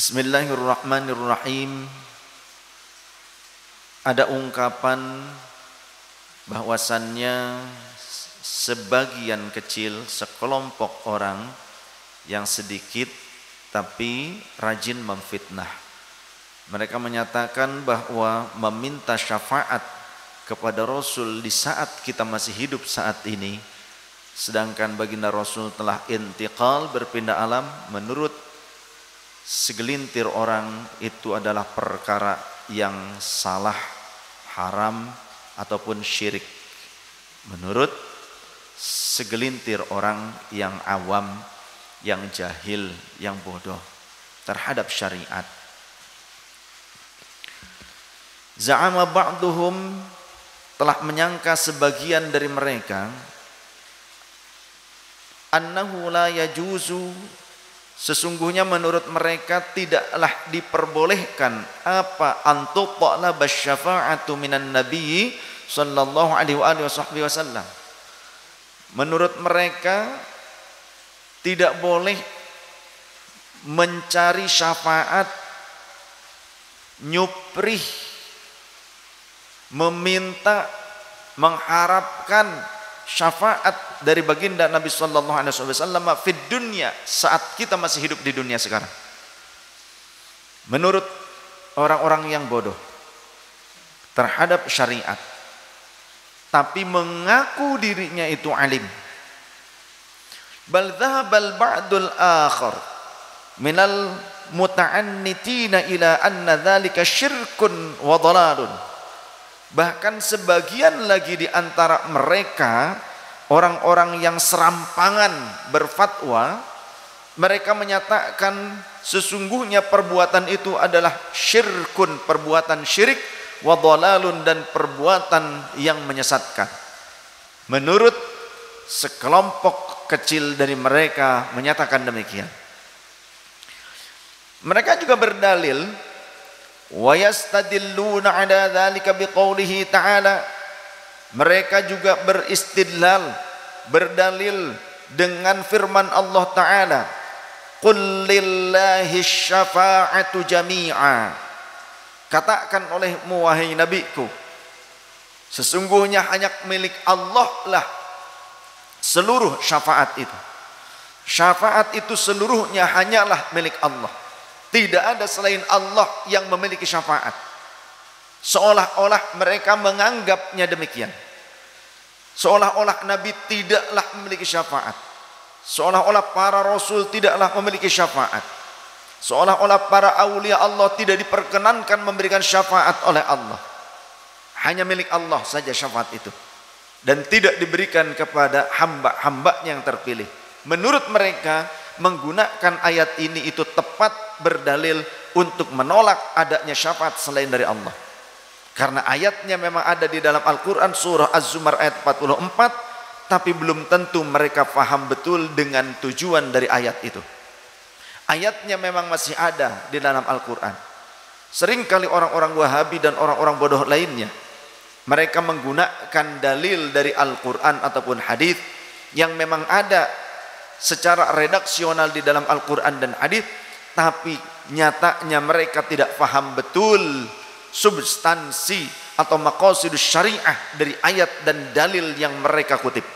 Bismillahirrahmanirrahim. Ada ungkapan bahwasannya sebagian kecil, sekelompok orang yang sedikit tapi rajin memfitnah. Mereka menyatakan bahwa meminta syafaat kepada Rasul di saat kita masih hidup saat ini, sedangkan baginda Rasul telah intiqal, berpindah alam, menurut segelintir orang itu adalah perkara yang salah, haram ataupun syirik. Menurut segelintir orang yang awam, yang jahil, yang bodoh terhadap syariat. Za'ama ba'duhum, telah menyangka sebagian dari mereka, annahu la yajuzu, sesungguhnya menurut mereka tidaklah diperbolehkan apa antutla basyafa'atu minan nabiyyi sallallahu alaihi wasallam. Menurut mereka tidak boleh mencari syafaat, nyuprih, meminta, mengharapkan syafaat dari baginda Nabi sallallahu alaihi wasallam fid dunya, saat kita masih hidup di dunia sekarang. Menurut orang-orang yang bodoh terhadap syariat, tapi mengaku dirinya itu alim. Bal dhahabal ba'dul akhar minal muta'annitina ila anna dzalika syirkun wa dhalalun. Bahkan sebagian lagi di antara mereka, orang-orang yang serampangan berfatwa, mereka menyatakan sesungguhnya perbuatan itu adalah syirkun, perbuatan syirik, wa dhalalun, dan perbuatan yang menyesatkan. Menurut sekelompok kecil dari mereka menyatakan demikian. Mereka juga berdalil, wa yastadilluna ala dzalika biqaulihi ta'ala, mereka juga beristidlal, berdalil dengan firman Allah Ta'ala, qul lillahi syafa'atu jami'a, katakan olehmu wahai nabiku, sesungguhnya hanya milik Allah lah seluruh syafaat itu. Syafaat itu seluruhnya hanyalah milik Allah. Tidak ada selain Allah yang memiliki syafaat. Seolah-olah mereka menganggapnya demikian. Seolah-olah Nabi tidaklah memiliki syafaat. Seolah-olah para Rasul tidaklah memiliki syafaat. Seolah-olah para awliya Allah tidak diperkenankan memberikan syafaat oleh Allah. Hanya milik Allah saja syafaat itu. Dan tidak diberikan kepada hamba-hambanya yang terpilih. Menurut mereka, menggunakan ayat ini itu tepat berdalil untuk menolak adanya syafaat selain dari Allah. Karena ayatnya memang ada di dalam Al-Quran surah Az-Zumar ayat 44, tapi belum tentu mereka faham betul dengan tujuan dari ayat itu. Ayatnya memang masih ada di dalam Al-Quran. Seringkali orang-orang Wahabi dan orang-orang bodoh lainnya, mereka menggunakan dalil dari Al-Quran ataupun hadis yang memang ada secara redaksional di dalam Al-Quran dan hadis, tapi nyatanya mereka tidak faham betul substansi atau maqasidus syariah dari ayat dan dalil yang mereka kutip.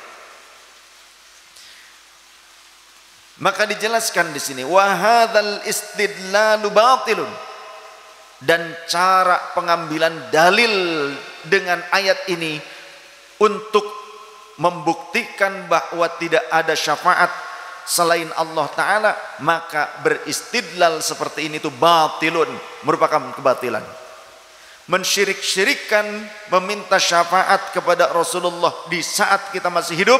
Maka dijelaskan di sini, wa hadzal istidlalu batilun, dan cara pengambilan dalil dengan ayat ini untuk membuktikan bahwa tidak ada syafaat selain Allah Ta'ala, maka beristidlal seperti ini itu batilun, merupakan kebatilan. Mensyirik-syirikkan meminta syafaat kepada Rasulullah di saat kita masih hidup,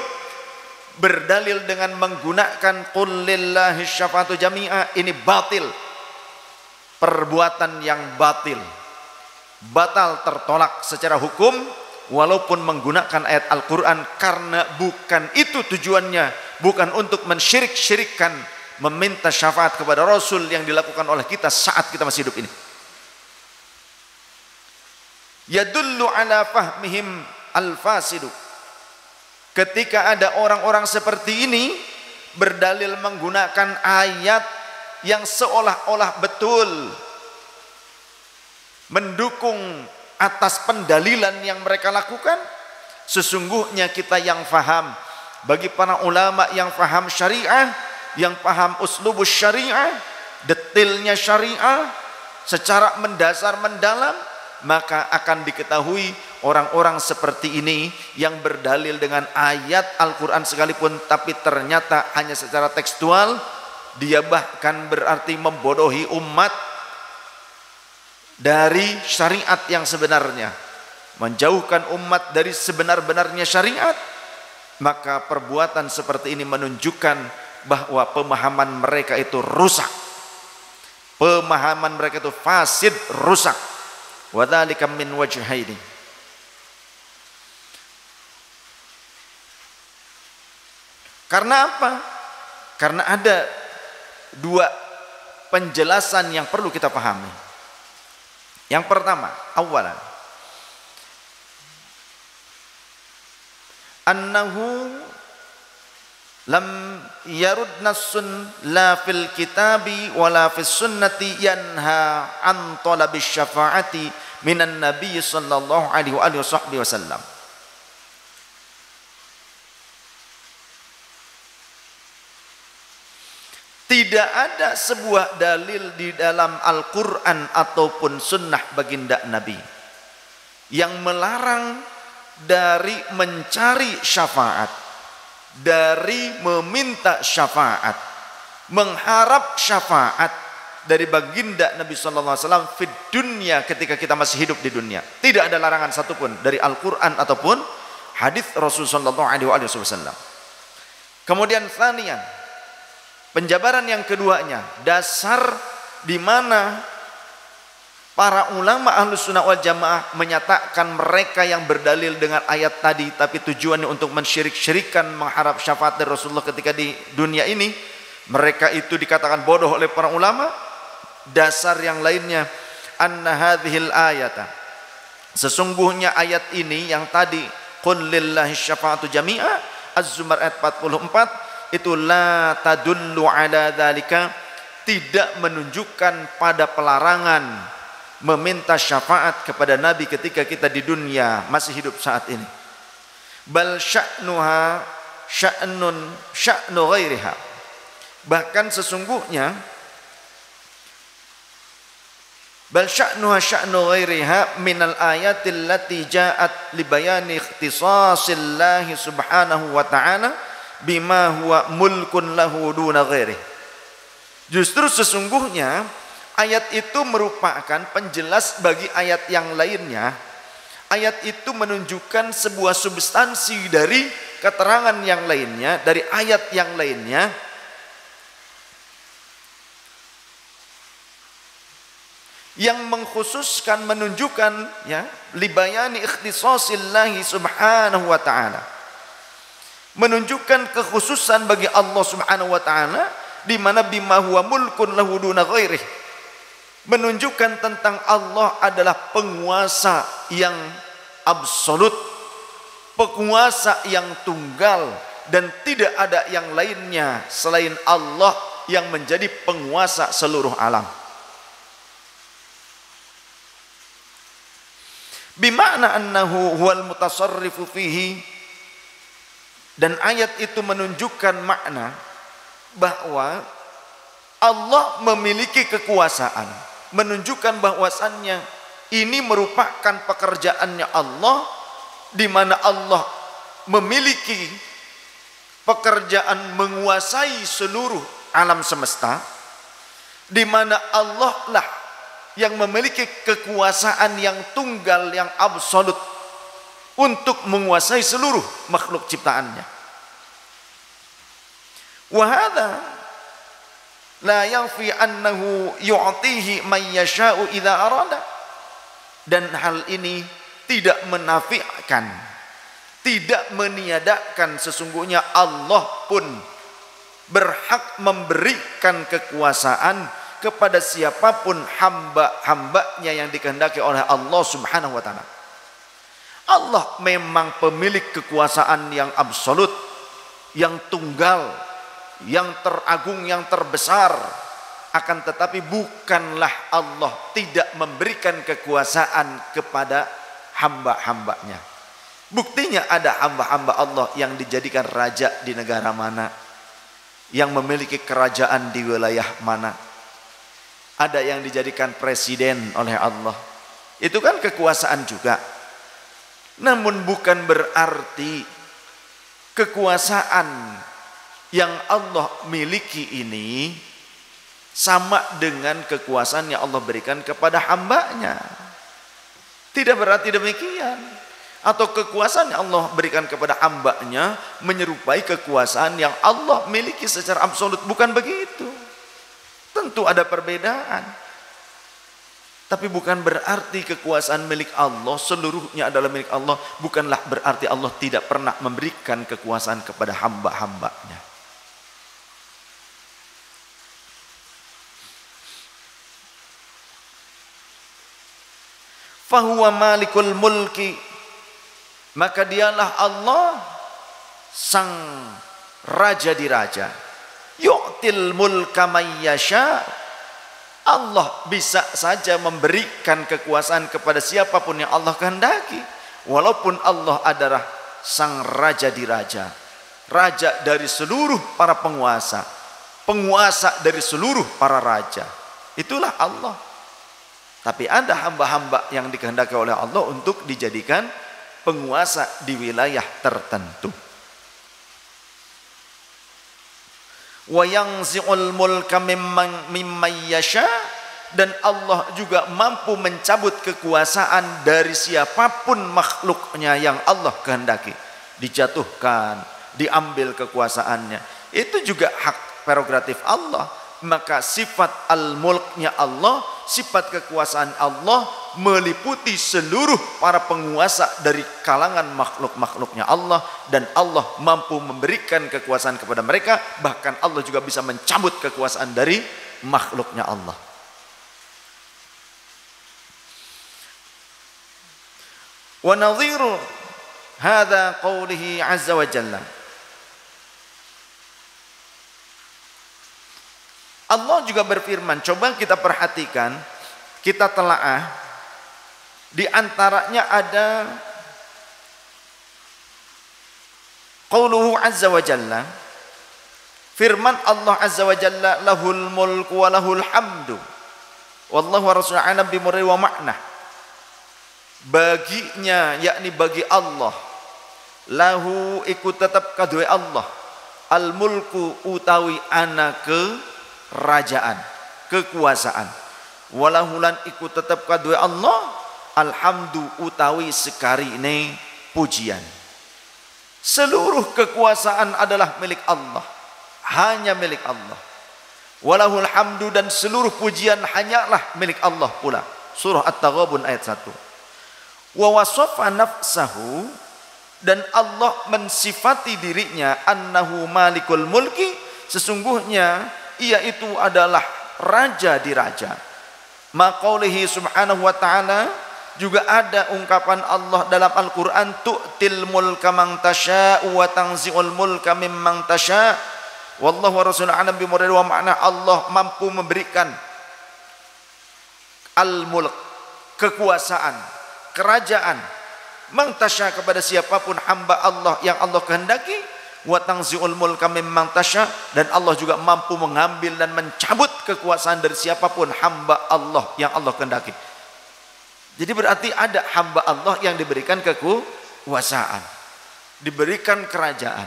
berdalil dengan menggunakan qul lillahi syafa'atu jami'a, ini batil, perbuatan yang batil, batal, tertolak secara hukum, walaupun menggunakan ayat Al-Quran, karena bukan itu tujuannya, bukan untuk mensyirik-syirikkan meminta syafaat kepada Rasul yang dilakukan oleh kita saat kita masih hidup ini. Yadullu ala fahmihim al-fasidu, ketika ada orang-orang seperti ini berdalil menggunakan ayat yang seolah-olah betul mendukung atas pendalilan yang mereka lakukan, sesungguhnya kita yang faham, bagi para ulama yang faham syariah, yang paham uslubus syariah, detailnya syariah secara mendasar mendalam, maka akan diketahui orang-orang seperti ini yang berdalil dengan ayat Al-Quran sekalipun, tapi ternyata hanya secara tekstual, dia bahkan berarti membodohi umat dari syariat yang sebenarnya, menjauhkan umat dari sebenar-benarnya syariat. Maka perbuatan seperti ini menunjukkan bahwa pemahaman mereka itu rusak, pemahaman mereka itu fasid, rusak. Wa dzalika min wajhaini. Karena apa? Karena ada dua penjelasan yang perlu kita pahami. Yang pertama, awalan, annahu lam yarud nassun la fil kitabi wala fis sunnati yanha an talabis syafaati minan nabiy sallallahu alaihi wasallam. Tidak ada sebuah dalil di dalam Al-Quran ataupun sunnah baginda Nabi yang melarang dari mencari syafaat, dari meminta syafaat, mengharap syafaat dari baginda Nabi SAW di dunia ketika kita masih hidup di dunia. Tidak ada larangan satupun dari Al-Quran ataupun hadis Rasulullah SAW. Kemudian tsaniyan, penjabaran yang keduanya, dasar di mana para ulama Ahlus Sunnah wal Jamaah menyatakan mereka yang berdalil dengan ayat tadi tapi tujuannya untuk mensyirik-syirikan mengharap syafaat dari Rasulullah ketika di dunia ini, mereka itu dikatakan bodoh oleh para ulama. Dasar yang lainnya, anna hadhil ayata, sesungguhnya ayat ini yang tadi qul lillahi syafa'atu jami'a, Az-Zumar ayat 44, itu la tadullu ala dzalika, tidak menunjukkan pada pelarangan meminta syafaat kepada Nabi ketika kita di dunia masih hidup saat ini. Bal sya'nuha sya'nu ghairiha, bahkan sesungguhnya bal sya'nuha sya'nu ghairiha minal ayatil lati ja'at li bayani ikhtisasillahi subhanahu wa ta'ala bima huwa mulkun lahu duna ghairihi. Justru sesungguhnya ayat itu merupakan penjelas bagi ayat yang lainnya. Ayat itu menunjukkan sebuah substansi dari keterangan yang lainnya, dari ayat yang lainnya, yang mengkhususkan, menunjukkan ya, libayani ikhtisasillahi subhanahu wa ta'ala, menunjukkan kekhususan bagi Allah subhanahu wa ta'ala, di mana bima huwa mulkun lahu duna ghairih, menunjukkan tentang Allah adalah penguasa yang absolut, penguasa yang tunggal, dan tidak ada yang lainnya selain Allah yang menjadi penguasa seluruh alam. Bima'na annahu huwal mutasarrifu fihi, dan ayat itu menunjukkan makna bahwa Allah memiliki kekuasaan, menunjukkan bahwasannya ini merupakan pekerjaannya Allah, di mana Allah memiliki pekerjaan menguasai seluruh alam semesta, di mana Allah lah yang memiliki kekuasaan yang tunggal, yang absolut untuk menguasai seluruh makhluk ciptaannya. Wa hadza la yanfi annahu yu'tihi man yasha'u idza arada, dan hal ini tidak menafikan, tidak meniadakan sesungguhnya Allah pun berhak memberikan kekuasaan kepada siapapun hamba-hambanya yang dikehendaki oleh Allah subhanahu wa ta'ala. Allah memang pemilik kekuasaan yang absolut, yang tunggal, yang teragung, yang terbesar Akan tetapi bukanlah Allah tidak memberikan kekuasaan kepada hamba-hambanya. Buktinya ada hamba-hamba Allah yang dijadikan raja di negara mana, yang memiliki kerajaan di wilayah mana. Ada yang dijadikan presiden oleh Allah. Itu kan kekuasaan juga. Namun bukan berarti kekuasaan yang Allah miliki ini sama dengan kekuasaan yang Allah berikan kepada hambanya. Tidak berarti demikian. Atau kekuasaan yang Allah berikan kepada hambanya menyerupai kekuasaan yang Allah miliki secara absolut. Bukan begitu. Tentu ada perbedaan. Tapi bukan berarti kekuasaan milik Allah seluruhnya adalah milik Allah. Bukanlah berarti Allah tidak pernah memberikan kekuasaan kepada hamba-hambanya. Fahuwa malikul mulki, maka dialah Allah sang raja di raja. Yu'til mulka mayyasha, Allah bisa saja memberikan kekuasaan kepada siapapun yang Allah kehendaki. Walaupun Allah adalah sang raja di raja, raja dari seluruh para penguasa, penguasa dari seluruh para raja. Itulah Allah. Tapi ada hamba-hamba yang dikehendaki oleh Allah untuk dijadikan penguasa di wilayah tertentu. Wa yanzi'ul mulka mimman yasha, dan Allah juga mampu mencabut kekuasaan dari siapapun makhluknya yang Allah kehendaki, dijatuhkan, diambil kekuasaannya. Itu juga hak prerogatif Allah. Maka sifat al-mulknya Allah, sifat kekuasaan Allah meliputi seluruh para penguasa dari kalangan makhluk-makhluknya Allah, dan Allah mampu memberikan kekuasaan kepada mereka. Bahkan Allah juga bisa mencabut kekuasaan dari makhluknya Allah. Wa nadhiru hadza qawlihi azza wa jalla, Allah juga berfirman, coba kita perhatikan, kita telaah, di antaranya ada qauluhu azza wa jalla, firman Allah azza wa jalla, lahul mulku wa lahul hamdu wallahu wa rasuluhu a'lam bi murri wa ma'nah. Baginya, yakni bagi Allah, lahu ikut tetap kadue Allah, al mulku utawi ana kerajaan, kekuasaan, walahulan ikut tetap kadue Allah, alhamdu utawi sekarine pujian. Seluruh kekuasaan adalah milik Allah, hanya milik Allah. Walahul hamdu, dan seluruh pujian hanyalah milik Allah pula. Surah At-Taghabun ayat 1. Wa wasafa nafsahu, dan Allah mensifati dirinya, annahu malikul mulki, sesungguhnya ia itu adalah raja di raja. Maqaulihi subhanahu wa ta'ala, juga ada ungkapan Allah dalam Al-Quran, tu'til mulka man tasha'u wa tanzi'ul mulka mimman tasha' wallahu wa rasuluhu a'lam bimurad wa ma'na. Allah mampu memberikan al-mulk, kekuasaan, kerajaan, man tasha' kepada siapapun hamba Allah yang Allah kehendaki, wa tanzi'ul mulka mimman tasha', dan Allah juga mampu mengambil dan mencabut kekuasaan dari siapapun hamba Allah yang Allah kehendaki. Jadi berarti ada hamba Allah yang diberikan kekuasaan, diberikan kerajaan.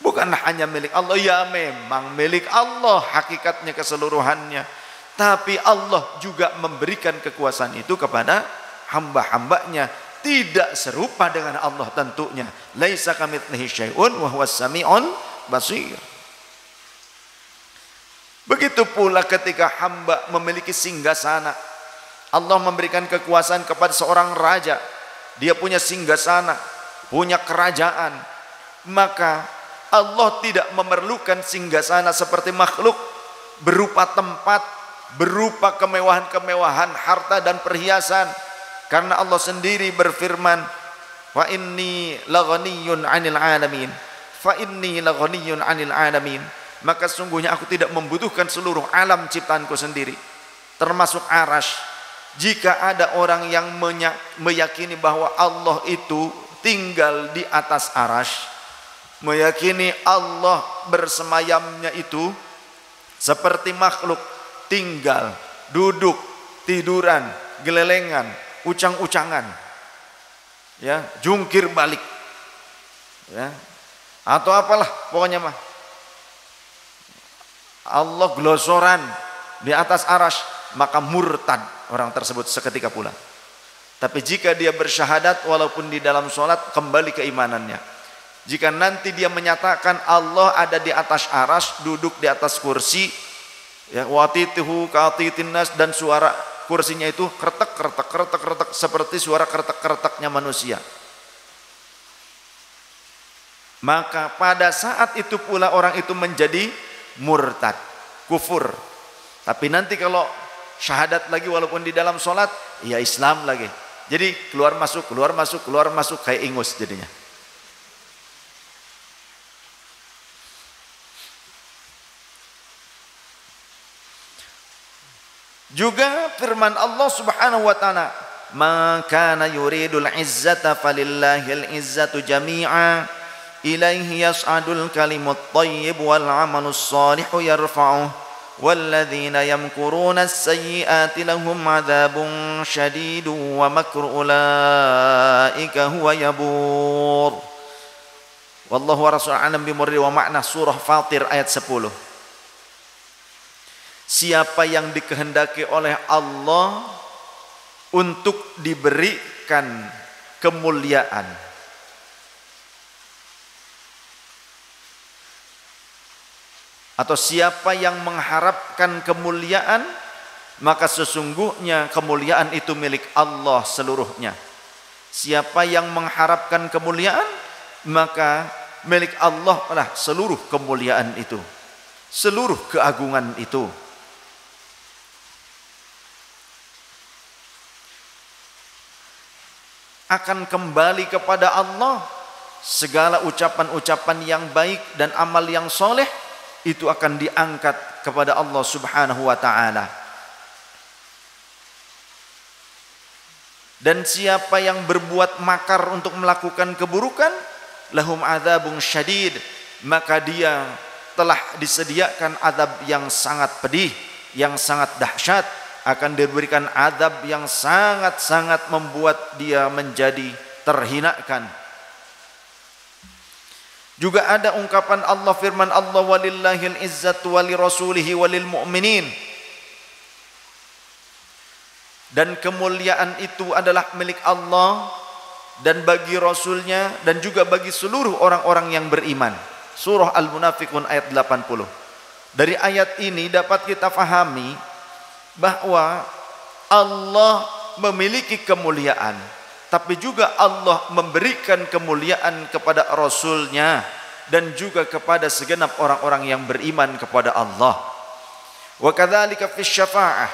Bukanlah hanya milik Allah, ya memang milik Allah hakikatnya keseluruhannya, tapi Allah juga memberikan kekuasaan itu kepada hamba-hambanya. Tidak serupa dengan Allah tentunya. Laisa kamitslihi syai'un wa huwas sami'ul basir. Begitu pula ketika hamba memiliki singgasana. Allah memberikan kekuasaan kepada seorang raja. Dia punya singgasana, punya kerajaan. Maka Allah tidak memerlukan singgasana seperti makhluk, berupa tempat, berupa kemewahan-kemewahan, harta dan perhiasan. Karena Allah sendiri berfirman, fa inni laghaniyun 'anil 'alamin, fa inni laghaniyun 'anil 'alamin, maka sungguhnya aku tidak membutuhkan seluruh alam ciptaanku sendiri, termasuk arasy. Jika ada orang yang meyakini bahwa Allah itu tinggal di atas arasy, meyakini Allah bersemayamnya itu seperti makhluk, tinggal, duduk, tiduran, gelelengan, ucang-ucangan, ya, jungkir balik, ya, atau apalah pokoknya mah, Allah glosoran di atas arasy, maka murtad orang tersebut seketika pula. Tapi jika dia bersyahadat walaupun di dalam sholat, kembali keimanannya. Jika nanti dia menyatakan Allah ada di atas arasy, duduk di atas kursi, ya, watituhu ka'atitin nas, dan suara kursinya itu kretek kretek kretek kretek seperti suara kretek kreteknya manusia, maka pada saat itu pula orang itu menjadi murtad, kufur. Tapi nanti kalau syahadat lagi walaupun di dalam sholat, ya Islam lagi. Jadi keluar masuk keluar masuk keluar masuk kayak ingus jadinya. Juga firman Allah Subhanahu wa taala, "Ma kana yuridul izzata falillahil izzatu jami'a, ilaihi yas'adul kalimut thayyib wal 'amalus shalihu yarfa'uh, walladzina yamkuruna as-sayyi'ati lahum 'adzabun syadidun wa makru ulaika huwa yabur." Wallahu wa rasuluhu a'lam bimurri wa makna surah Fatir ayat 10. Siapa yang dikehendaki oleh Allah untuk diberikan kemuliaan, atau siapa yang mengharapkan kemuliaan, maka sesungguhnya kemuliaan itu milik Allah seluruhnya. Siapa yang mengharapkan kemuliaan, maka milik Allah lah seluruh kemuliaan itu, seluruh keagungan itu. Akan kembali kepada Allah. Segala ucapan-ucapan yang baik dan amal yang soleh itu akan diangkat kepada Allah Subhanahu wa ta'ala. Dan siapa yang berbuat makar untuk melakukan keburukan, lahum adzabun syadid, maka dia telah disediakan azab yang sangat pedih, yang sangat dahsyat, akan diberikan azab yang sangat-sangat membuat dia menjadi terhinakan. Juga ada ungkapan Allah, firman Allah, walillahil izzatu walirasulihi walil mu'minin. Dan kemuliaan itu adalah milik Allah dan bagi Rasulnya dan juga bagi seluruh orang-orang yang beriman. Surah Al-Munafiqun ayat 80. Dari ayat ini dapat kita fahami bahwa Allah memiliki kemuliaan, tapi juga Allah memberikan kemuliaan kepada Rasulnya dan juga kepada segenap orang-orang yang beriman kepada Allah. Wa kadzalika fi syafa'ah,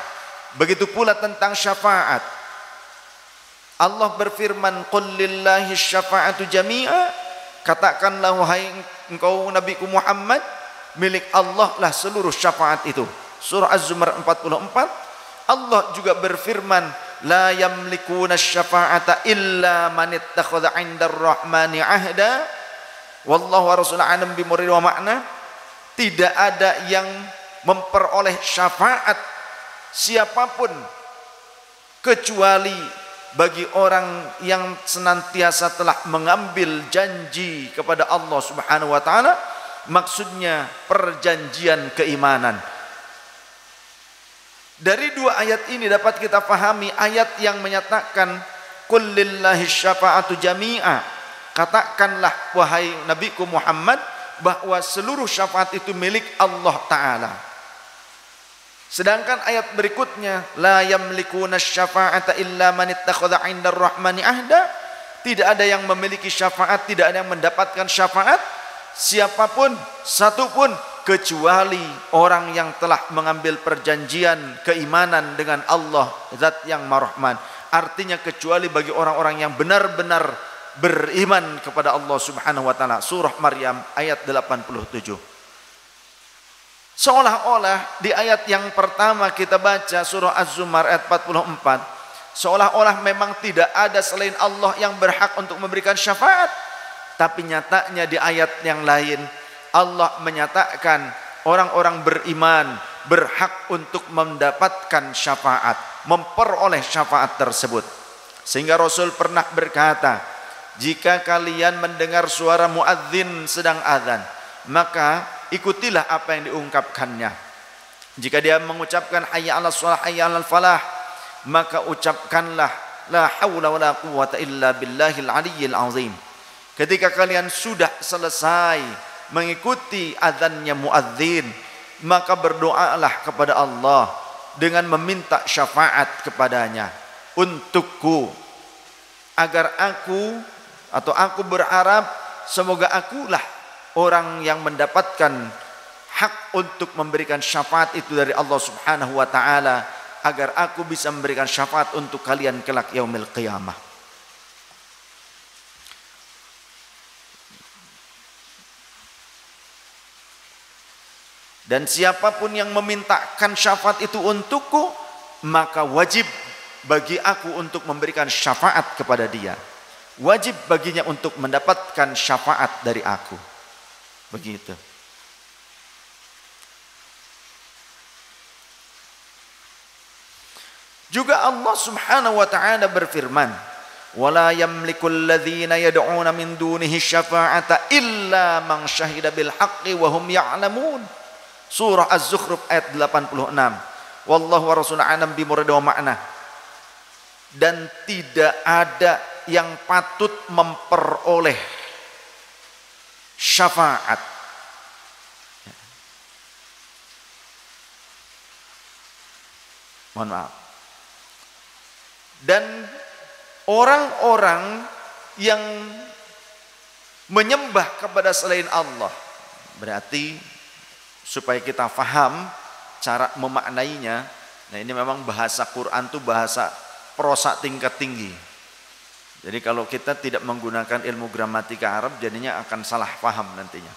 begitu pula tentang syafaat. Allah berfirman, qul lillahi syafa'atu jami'a, katakanlah wahai engkau Nabi Muhammad, milik Allah lah seluruh syafaat itu. Surah Az-Zumar 44. Allah juga berfirman, la yamlikuna syafa'ata illa man ittakhadha 'indar rahmani 'ahda, wallahu wa rasuluhu a'lam bimurri wa makna. Tidak ada yang memperoleh syafaat siapapun kecuali bagi orang yang senantiasa telah mengambil janji kepada Allah Subhanahu wa taala, maksudnya perjanjian keimanan. Dari dua ayat ini dapat kita pahami ayat yang menyatakan qul lillahi syafa'atu jami'a, katakanlah wahai Nabiku Muhammad bahwa seluruh syafaat itu milik Allah Ta'ala. Sedangkan ayat berikutnya, la yamlikuna syafa'ata illa man ittakhadha 'indar rahmani ahda, tidak ada yang memiliki syafaat, tidak ada yang mendapatkan syafaat siapapun, satupun, kecuali orang yang telah mengambil perjanjian keimanan dengan Allah Zat yang Mar-Rahman. Artinya kecuali bagi orang-orang yang benar-benar beriman kepada Allah Subhanahu wa taala. Surah Maryam ayat 87. Seolah-olah di ayat yang pertama kita baca surah Az-Zumar ayat 44, seolah-olah memang tidak ada selain Allah yang berhak untuk memberikan syafaat. Tapi nyatanya di ayat yang lain Allah menyatakan orang-orang beriman berhak untuk mendapatkan syafaat, memperoleh syafaat tersebut. Sehingga Rasul pernah berkata, jika kalian mendengar suara muadzin sedang azan, maka ikutilah apa yang diungkapkannya. Jika dia mengucapkan hayya 'alas shalah, hayya 'alal falah, maka ucapkanlah la haula wala quwwata illa billahil aliyyil azim. Ketika kalian sudah selesai mengikuti azannya muadzin, maka berdoalah kepada Allah dengan meminta syafaat kepadanya untukku, agar aku berharap semoga akulah orang yang mendapatkan hak untuk memberikan syafaat itu dari Allah Subhanahu wa taala, agar aku bisa memberikan syafaat untuk kalian kelak yaumil qiyamah. Dan siapapun yang memintakan syafaat itu untukku, maka wajib bagi aku untuk memberikan syafaat kepada dia. Wajib baginya untuk mendapatkan syafaat dari aku. Begitu. Juga Allah Subhanahu wa taala berfirman, "Wala yamlikul ladzina yad'una min dunihi syafa'ata illa man syahida bil haqqi wa hum ya'lamun." Surah Az-Zukhruf ayat 86. Wallahu wa rasuluhu a'lam bi murad wa ma'na. Dan tidak ada yang patut memperoleh syafaat mohon maaf, dan orang-orang yang menyembah kepada selain Allah. Berarti supaya kita faham cara memaknainya, nah ini memang bahasa Quran itu bahasa prosa tingkat tinggi. Jadi kalau kita tidak menggunakan ilmu gramatika Arab, jadinya akan salah paham nantinya.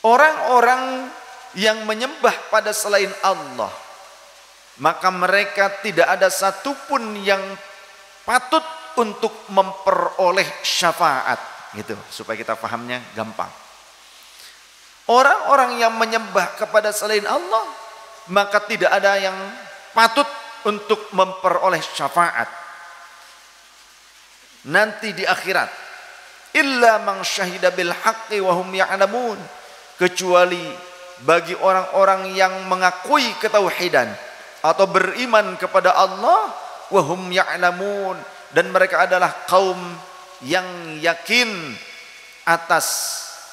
Orang-orang yang menyembah pada selain Allah, maka mereka tidak ada satupun yang patut untuk memperoleh syafaat. Gitu, supaya kita pahamnya gampang. Orang-orang yang menyembah kepada selain Allah, maka tidak ada yang patut untuk memperoleh syafaat nanti di akhirat. Illa man syahida bil haqqi wa hum ya'lamun, kecuali bagi orang-orang yang mengakui ketauhidan atau beriman kepada Allah, wa hum ya'lamun, dan mereka adalah kaum yang yakin atas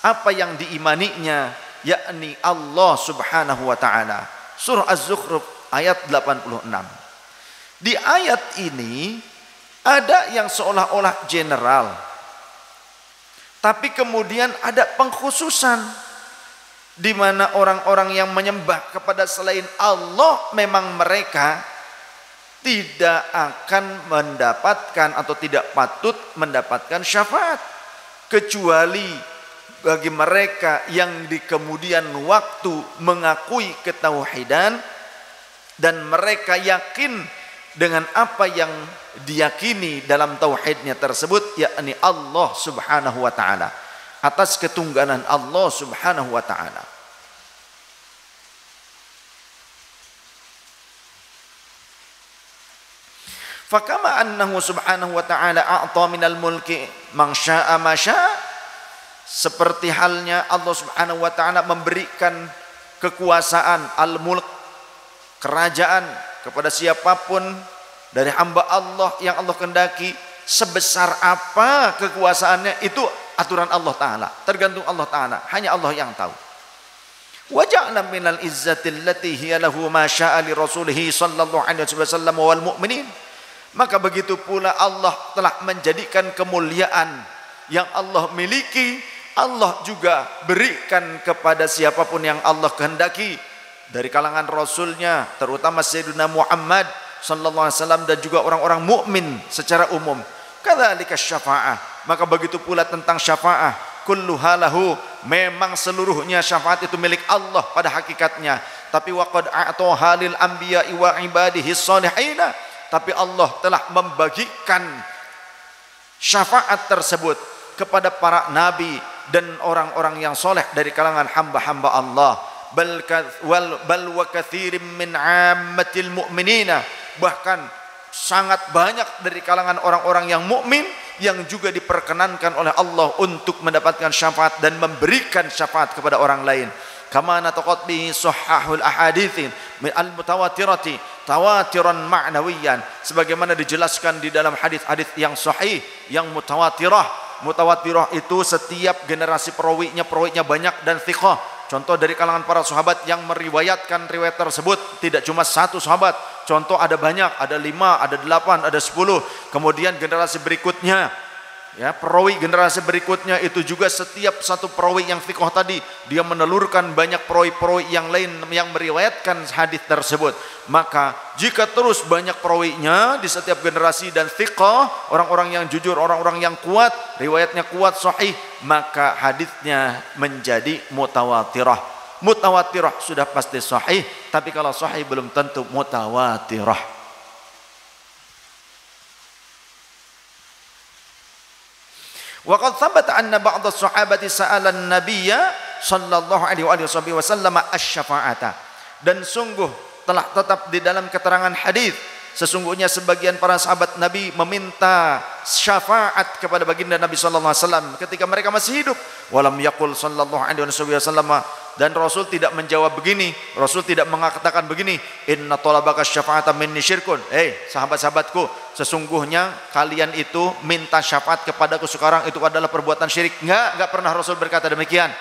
apa yang diimaninya, yakni Allah Subhanahu wa taala. Surah Az-Zukhruf ayat 86. Di ayat ini ada yang seolah-olah general, tapi kemudian ada pengkhususan di mana orang-orang yang menyembah kepada selain Allah memang mereka tidak akan mendapatkan atau tidak patut mendapatkan syafaat, kecuali bagi mereka yang di kemudian waktu mengakui ketauhidan dan mereka yakin dengan apa yang diyakini dalam tauhidnya tersebut, yakni Allah Subhanahu wa taala, atas ketunggalan Allah Subhanahu wa taala. Fakama annahu subhanahu wa ta'ala a'ta minal mulki man syaa ma syaa, seperti halnya Allah Subhanahu wa ta'ala memberikan kekuasaan al-mulk, kerajaan, kepada siapapun dari hamba Allah yang Allah kehendaki. Sebesar apa kekuasaannya itu aturan Allah Ta'ala, tergantung Allah Ta'ala, hanya Allah yang tahu. Wa ja'ala minal izzati allati hiya lahu ma syaa li rasulihi sallallahu alaihi wasallam wal mu'minin, maka begitu pula Allah telah menjadikan kemuliaan yang Allah miliki, Allah juga berikan kepada siapapun yang Allah kehendaki dari kalangan Rasulnya, terutama Sayyidina Muhammad sallallahu alaihi wasallam, dan juga orang-orang mukmin secara umum. Kadzalika syafa'ah, maka begitu pula tentang syafa'ah, kulluha lahu, memang seluruhnya syafaat itu milik Allah pada hakikatnya. Tapi waqad a'taha lil anbiya'i wa ibadihi shalihina, tapi Allah telah membagikan syafaat tersebut kepada para nabi dan orang-orang yang soleh dari kalangan hamba-hamba Allah. Bal wa katsirin min 'ammatil mu'minina, bahkan sangat banyak dari kalangan orang-orang yang mukmin yang juga diperkenankan oleh Allah untuk mendapatkan syafaat dan memberikan syafaat kepada orang lain. Kama nataqat bihi sahahul ahadits min al-mutawatirati tawatiran ma'nawiyan, sebagaimana dijelaskan di dalam hadis-hadis yang sahih yang mutawatirah. Mutawatirah itu setiap generasi perawinya banyak dan thiqah. Contoh dari kalangan para sahabat yang meriwayatkan riwayat tersebut tidak cuma satu sahabat. Contoh ada banyak, ada 5, ada 8, ada 10. Kemudian generasi berikutnya, ya, perawi generasi berikutnya itu juga setiap satu perawi yang thiqah tadi, dia menelurkan banyak perawi-perawi yang lain yang meriwayatkan hadis tersebut. Maka jika terus banyak perawinya di setiap generasi dan thiqah, orang-orang yang jujur, orang-orang yang kuat, riwayatnya kuat, sahih, maka hadisnya menjadi mutawatirah. Mutawatirah sudah pasti sahih, tapi kalau sahih belum tentu mutawatirah. Wa qad thabata anna ba'd as-sahabati sa'ala an-nabiyya sallallahu alaihi wasallam asy-syafa'ata, dan sungguh telah tetap di dalam keterangan hadis sesungguhnya sebagian para sahabat Nabi meminta syafaat kepada baginda Nabi sallallahu alaihi wasallam ketika mereka masih hidup. Walam yaqul sallallahu alaihi wasallam, dan Rasul tidak menjawab begini, Rasul tidak mengatakan begini, inna talabaka syafa'ata minni syirkun. Sahabat-sahabatku, sesungguhnya kalian itu minta syafaat kepadaku sekarang itu adalah perbuatan syirik. Enggak pernah Rasul berkata demikian.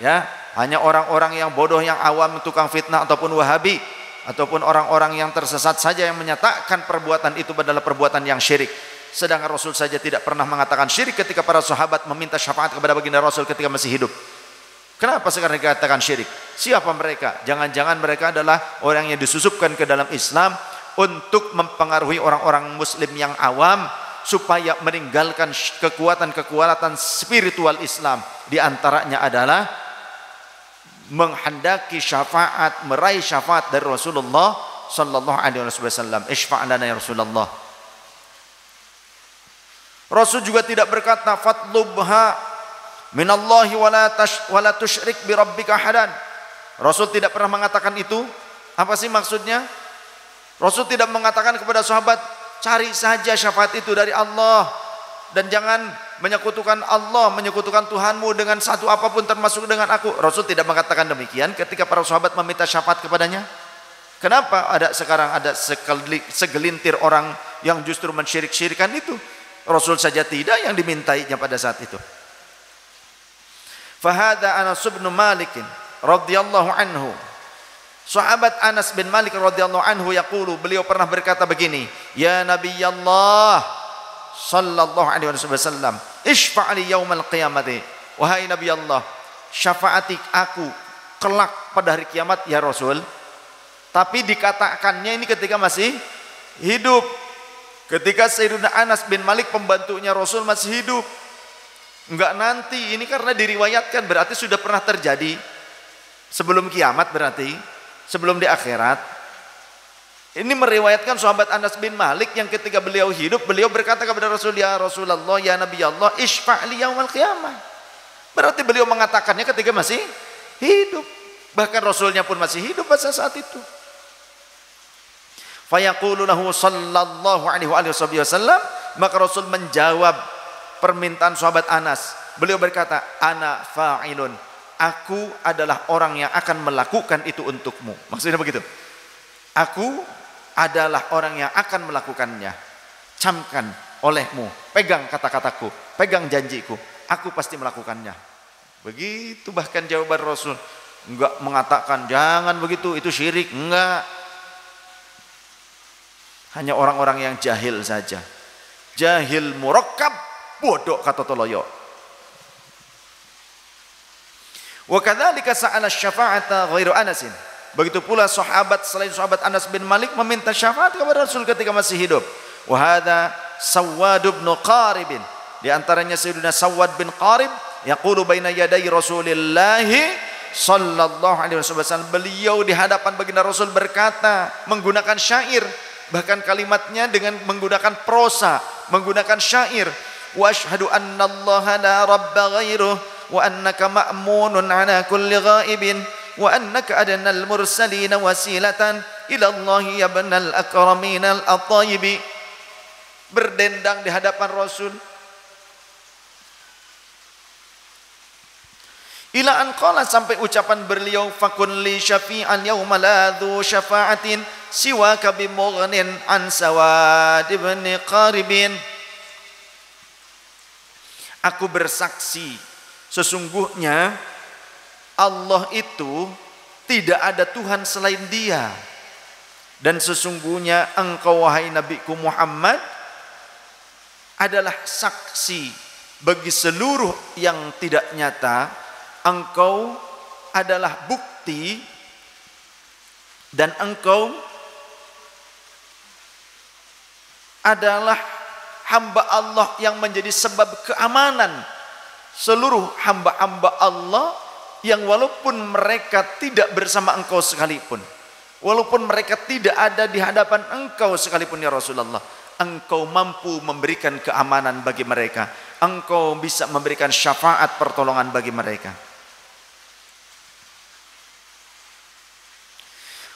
Ya, hanya orang-orang yang bodoh, yang awam, tukang fitnah ataupun wahabi ataupun orang-orang yang tersesat saja yang menyatakan perbuatan itu adalah perbuatan yang syirik. Sedangkan Rasul saja tidak pernah mengatakan syirik ketika para sahabat meminta syafaat kepada baginda Rasul ketika masih hidup. Kenapa sekarang dikatakan syirik? Siapa mereka? Jangan-jangan mereka adalah orang yang disusupkan ke dalam Islam untuk mempengaruhi orang-orang muslim yang awam supaya meninggalkan kekuatan spiritual Islam. Di antaranya adalah menghendaki syafaat, meraih syafaat dari Rasulullah sallallahu alaihi wasallam. Isfa' lana ya Rasulullah. Rasul juga tidak berkata fatlubha minallahi wala tusyrik bi rabbika ahadan. Rasul tidak pernah mengatakan itu. Apa sih maksudnya? Rasul tidak mengatakan kepada sahabat, cari saja syafaat itu dari Allah dan jangan menyekutukan Allah, menyekutukan Tuhanmu dengan satu apapun termasuk dengan aku. Rasul tidak mengatakan demikian ketika para sahabat meminta syafaat kepadanya. Kenapa sekarang ada segelintir orang yang justru mensyirik-syirikan itu? Rasul saja tidak yang dimintainya pada saat itu. Fahada Anas bin Malik radhiyallahu anhu. Sahabat Anas bin Malik radhiyallahu anhu yaqulu, beliau pernah berkata begini, ya Nabiyallah sallallahu alaihi wasallam, isfa'li yaumal qiyamati, wahai Nabi Allah, syafaati aku kelak pada hari kiamat ya Rasul. Tapi dikatakannya ini ketika masih hidup, ketika Sayyidina Anas bin Malik pembantunya Rasul masih hidup, enggak nanti. Ini karena diriwayatkan berarti sudah pernah terjadi sebelum kiamat, berarti sebelum di akhirat. Ini meriwayatkan sahabat Anas bin Malik yang ketika beliau hidup, beliau berkata kepada Rasul, ya Rasulullah, ya Nabi Allah, isfa'li yaumal qiyamah. Berarti beliau mengatakannya ketika masih hidup. Bahkan Rasulnya pun masih hidup pada saat itu. Fayaqulu lahu sallallahu alaihi wasallam, maka Rasul menjawab permintaan sahabat Anas. Beliau berkata, ana fa'ilun, aku adalah orang yang akan melakukan itu untukmu. Maksudnya begitu. Aku adalah orang yang akan melakukannya. Camkan olehmu, pegang kata-kataku, pegang janjiku, aku pasti melakukannya. Begitu bahkan jawaban Rasul. Enggak mengatakan jangan begitu, itu syirik, enggak. Hanya orang-orang yang jahil saja. Jahil murakkab, bodoh kata toloyo. Wa kadzalika sa'ala syafa'ata ghairu Anasin. Begitu pula sahabat selain sahabat Anas bin Malik meminta syafaat kepada Rasul ketika masih hidup. Wa hadza Sawwad bin Qarib. Di antaranya Sayyidina Sawwad bin Qarib yaqulu baina yaday Rasulillahi sallallahu alaihi wasallam. Beliau di hadapan baginda Rasul berkata menggunakan syair, bahkan kalimatnya dengan menggunakan prosa, menggunakan syair. Wa asyhadu anna allaha la rabba ghairuh wa annaka ma'munun ala kulli ghaibin wa annaka adnal mursalin wasilatan ila Allah ya ibnal akramin al atayibi. Berdendang di hadapan Rasul ila an qala, sampai ucapan beliau, fakun li syafi'an yawma la dhu syafa'atin siwaka bimughnin an sawad ibn qaribin. Aku bersaksi sesungguhnya Allah itu tidak ada Tuhan selain Dia, dan sesungguhnya engkau wahai Nabiku Muhammad adalah saksi bagi seluruh yang tidak nyata. Engkau adalah bukti dan engkau adalah hamba Allah yang menjadi sebab keamanan seluruh hamba-hamba Allah yang walaupun mereka tidak bersama engkau sekalipun, walaupun mereka tidak ada di hadapan engkau sekalipun ya Rasulullah, engkau mampu memberikan keamanan bagi mereka, engkau bisa memberikan syafaat pertolongan bagi mereka.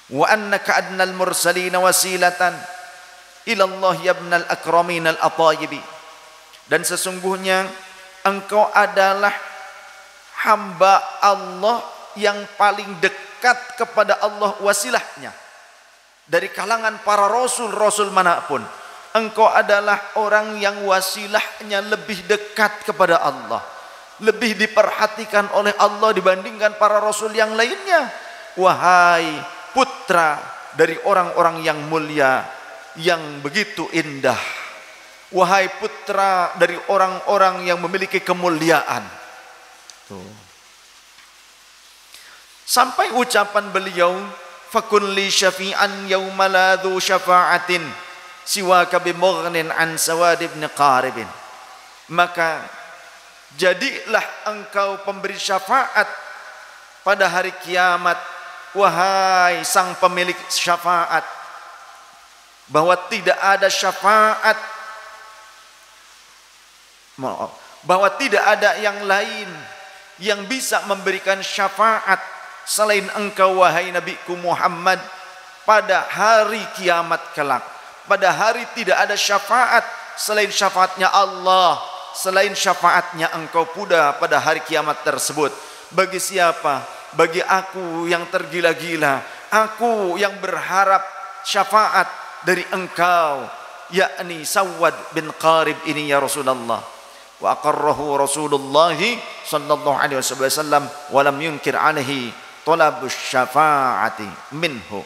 Wa annaka adnal mursalin wasilatan ila Allah ya ibnal akramin al atayibi. Dan sesungguhnya engkau adalah hamba Allah yang paling dekat kepada Allah wasilahnya dari kalangan para rasul-rasul manapun. Engkau adalah orang yang wasilahnya lebih dekat kepada Allah, lebih diperhatikan oleh Allah dibandingkan para rasul yang lainnya. Wahai putra dari orang-orang yang mulia, yang begitu indah, wahai putra dari orang-orang yang memiliki kemuliaan. Tuh. Sampai ucapan beliau, fakun li syafi'an yawma la dhu syafa'atin siwaka bimughnin an sawad ibn qaribin. Maka jadilah engkau pemberi syafaat pada hari kiamat, wahai sang pemilik syafaat, bahwa tidak ada syafaat, bahwa tidak ada yang lain yang bisa memberikan syafaat selain engkau wahai Nabiku Muhammad pada hari kiamat kelak. Pada hari tidak ada syafaat selain syafaatnya Allah, selain syafaatnya engkau pula pada hari kiamat tersebut. Bagi siapa? Bagi aku yang tergila-gila, aku yang berharap syafaat dari engkau, yakni Sawad bin Qarib ini ya Rasulullah. Wa aqarrahu Rasulullah sallallahu alaihi wasallam wa lam yunkir alaihi talabus syafaati minhu.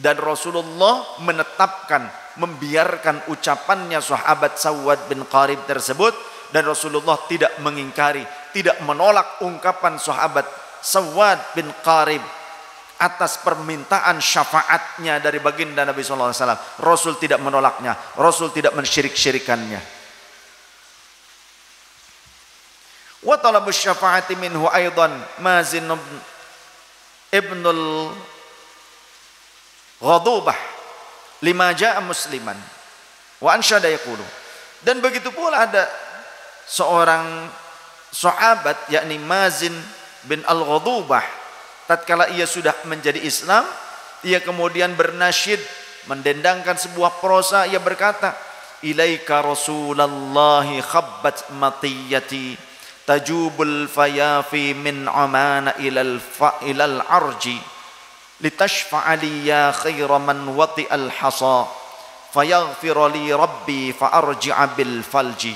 Dan Rasulullah menetapkan, membiarkan ucapannya sahabat Sawad bin Qarib tersebut, dan Rasulullah tidak mengingkari, tidak menolak ungkapan sahabat Sawad bin Qarib atas permintaan syafaatnya dari baginda Nabi sallallahu alaihi wasallam. Rasul tidak menolaknya, Rasul tidak mensyirik-syirikannya. Wa talabus syafaati minhu aidan Mazin ibnul Ghadubah lima jaa musliman wa ansyada yaqulu. Dan begitu pula ada seorang sahabat yakni Mazin bin Al-Ghadubah, tatkala ia sudah menjadi Islam, ia kemudian bernasyid, mendendangkan sebuah prosa. Ia berkata, ilaika Rasulallahi khabbat matiyati tajubul fayafi min amana ilal arji litashfa'ali ya khaira man wati'al hasa fayaghfira li rabbi fa'arji'a bil falji.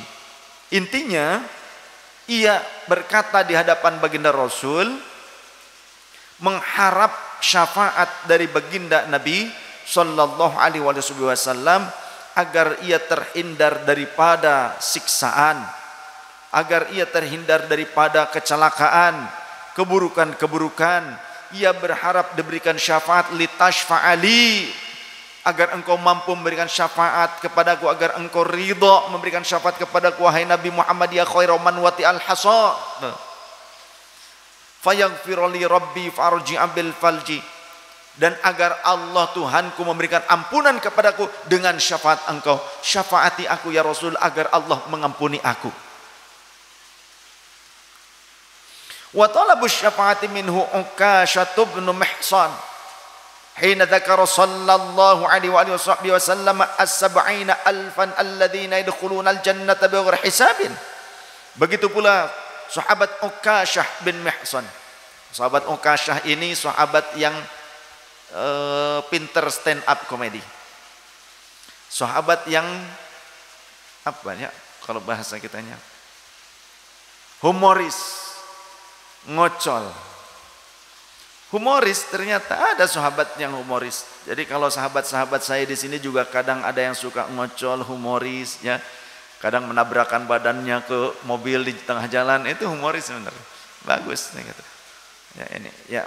Intinya ia berkata di hadapan baginda Rasul, mengharap syafaat dari baginda Nabi sallallahu alaihi wasallam agar ia terhindar daripada siksaan, agar ia terhindar daripada kecelakaan, keburukan-keburukan. Ia berharap diberikan syafaat litashfa'ali, agar engkau mampu memberikan syafaat kepadaku, agar engkau ridha memberikan syafaat kepadaku wahai Nabi Muhammad ya khairu man wati al-hasa. Fayaghfirli rabbi farji'a bil falji, dan agar Allah Tuhanku memberikan ampunan kepadaku dengan syafaat engkau. Syafaati aku ya Rasul agar Allah mengampuni aku. Wa talabu syafaati minhu Ukashah bin Mihsan hina dzakara sallallahu alaihi wa sallam as-sab'ina alfan alladziina yadkhuluna al-jannata bighairi hisabin. Begitu pula sahabat Ukashah bin Mihsan. Sahabat Ukashah ini sahabat yang pinter stand up comedy. Sahabat yang apa ya kalau bahasa kitanya? Humoris, ngocol. Humoris, ternyata ada sahabat yang humoris. Jadi kalau sahabat-sahabat saya di sini juga kadang ada yang suka ngocol, humoris ya. Kadang menabrakkan badannya ke mobil di tengah jalan, itu humoris sebenarnya. Bagus gitu. Ya ini ya.